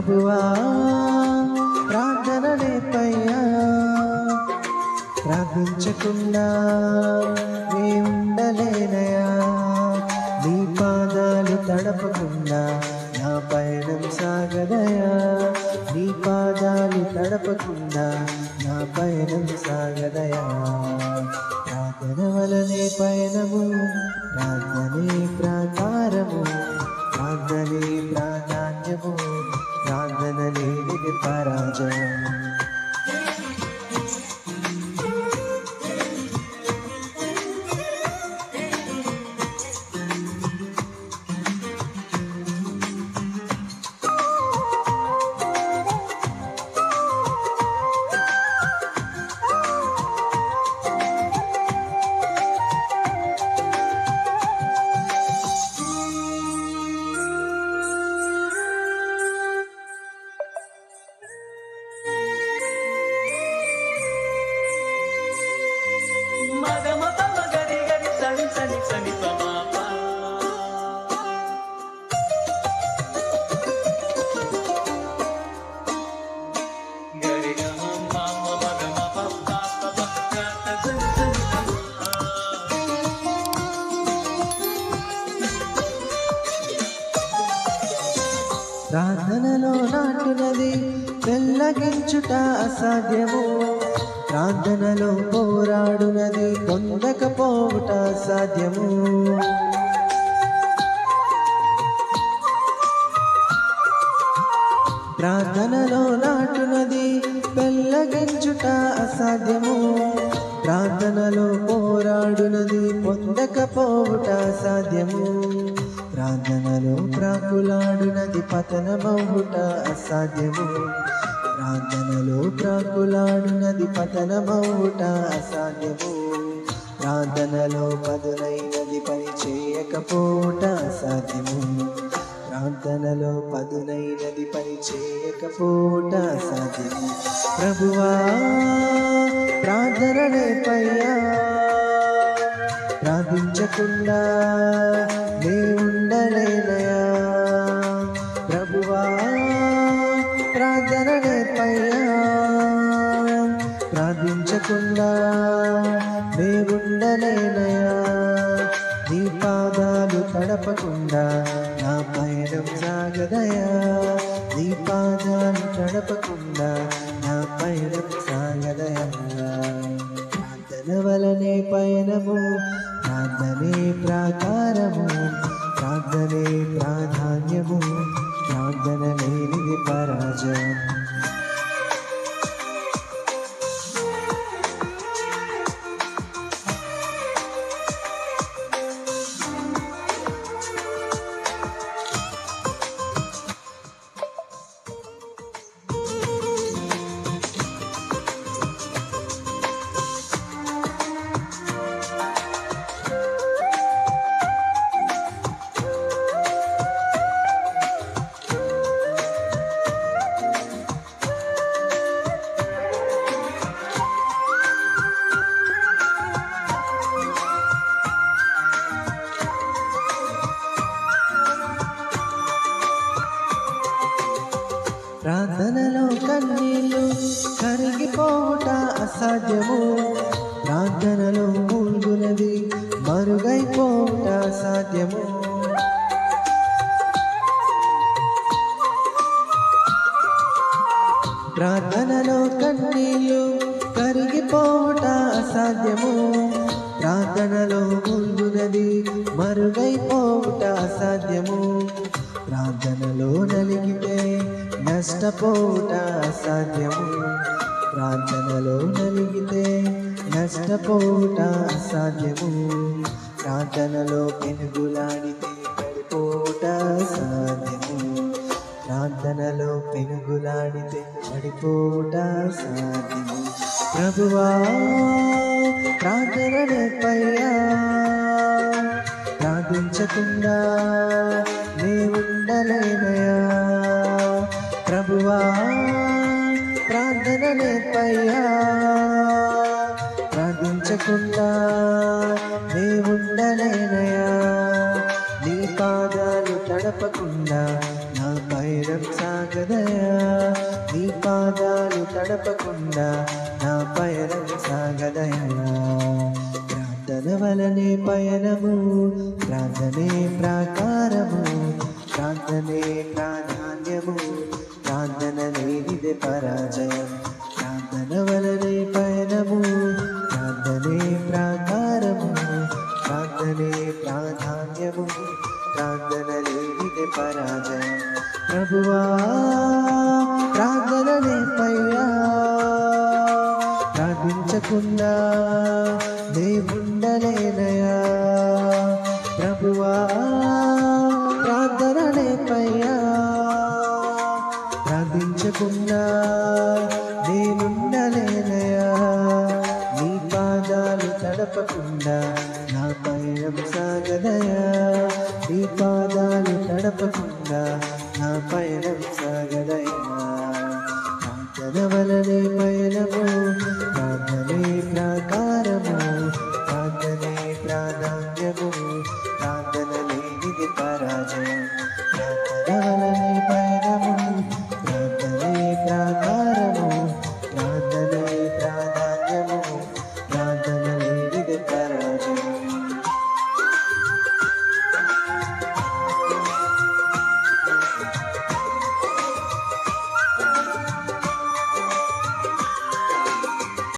ప్రభువా ప్రార్థన నేర్పయ్యా, ప్రార్థించకుండా నీ ఉండలేనయా, నీ పాదాలు తడపకుండా నా పయనం సాగదయా, నీ పాదాలు తడపకుండా నా పయనం సాగదయా. ప్రార్థన వలనే పయనము, ప్రార్థనే ప్రాకారము, ప్రార్థనే ప్రాధాన్యము, ప్రార్థన లేనిది పరాజయం. ప్రార్థనలో నాటునది వెల్లగించుట అసాధ్యము, ప్రార్థనలో పోరాడునది పొందకపోవుట అసాధ్యము. ప్రార్థనలో నాటునది వెల్లగించుట అసాధ్యము, ప్రార్థనలో పోరాడునది పొందకపోవుట అసాధ్యము. ప్రార్థనలో ప్రాకులాడునది పతనమవుట అసాధ్యము, ప్రార్థనలో ప్రాకులాడునది పతనమవుట అసాధ్యము. ప్రార్థనలో పదునైనది పని చేయకపోవుట అసాధ్యము, ప్రార్థనలో పదునైనది పని చేయకపోవుట అసాధ్యము. ప్రభువా ప్రార్థన నేర్పయ్యా, ప్రార్థించకుండా నీ ఉండలేనయా. ప్రభువా ప్రార్థన నేర్పయ్యా, ప్రార్థించకుండా నీ ఉండలేనయా, నీ పాదాలు తడపకుండా నా పయనం సాగదయా, నీ పాదాలు తడపకుండా నా పయనం సాగదయా. ప్రార్థన వలనే పయనము, ప్రార్థనే ప్రాకారము, ప్రార్థనే ప్రాధాన్యము, ప్రార్థన లేనిది పరాజయం. ప్రార్థనలో కన్నీళ్ళు కరిగిపోవుట అసాధ్యము, ప్రార్థనలో మూల్గునది మరుగైపోవుట అసాధ్యము. ప్రార్థనలో కన్నీళ్ళు కరిగిపోవుట అసాధ్యము, ప్రార్థనలో మూల్గునది మరుగైపోవుట అసాధ్యము. ప్రార్థనలో నలిగితే నష్టపోవుట అసాధ్యము, ప్రార్థనలో నలిగితే నష్టపోవుట అసాధ్యము. ప్రార్థనలో పెనుగులాడితే పడిపోవుట అసాధ్యము, ప్రార్థనలో పెనుగులాడితే పడిపోవుట అసాధ్యము. ప్రభువా ప్రార్థన నేర్పయ్యా, ప్రార్థించకుండా నీ ఉండలేనయా. ప్రభువా ప్రార్థన నేర్పయ్యా, ప్రార్థించకుండా నీ ఉండలేనయా, నీ పాదాలు తడపకుండా తడపకుండా నా పయనం సాగదయా నీ పాదాలు తడపకుండా నా పయనం సాగదయా ప్రార్థన వలనే పయనము ప్రార్థనే ప్రాకారము ప్రార్థనే ప్రాధాన్యము ప్రార్థన లేనిదే పరాజయం ప్రార్థన వలనే పయనము ప్రార్థనే ప్రాకారము ప్రార్థనే ప్రాధాన్యము ప్రార్థన లేనిదే పరాజయం ప్రభువా ప్రార్థననే పయ్యా ప్రార్థించకుండా నే ఉండలేనయా ప్రభువా ప్రార్థననే పయ్యా ప్రార్థించకుండా నేనుండలేనయా నీ పాదాలు తడపకుండా నా పయనం సాగదయా నీ పాదాలు తడపకుండా నా పయనం సాగదయా ప్రార్థన వలనే పయనము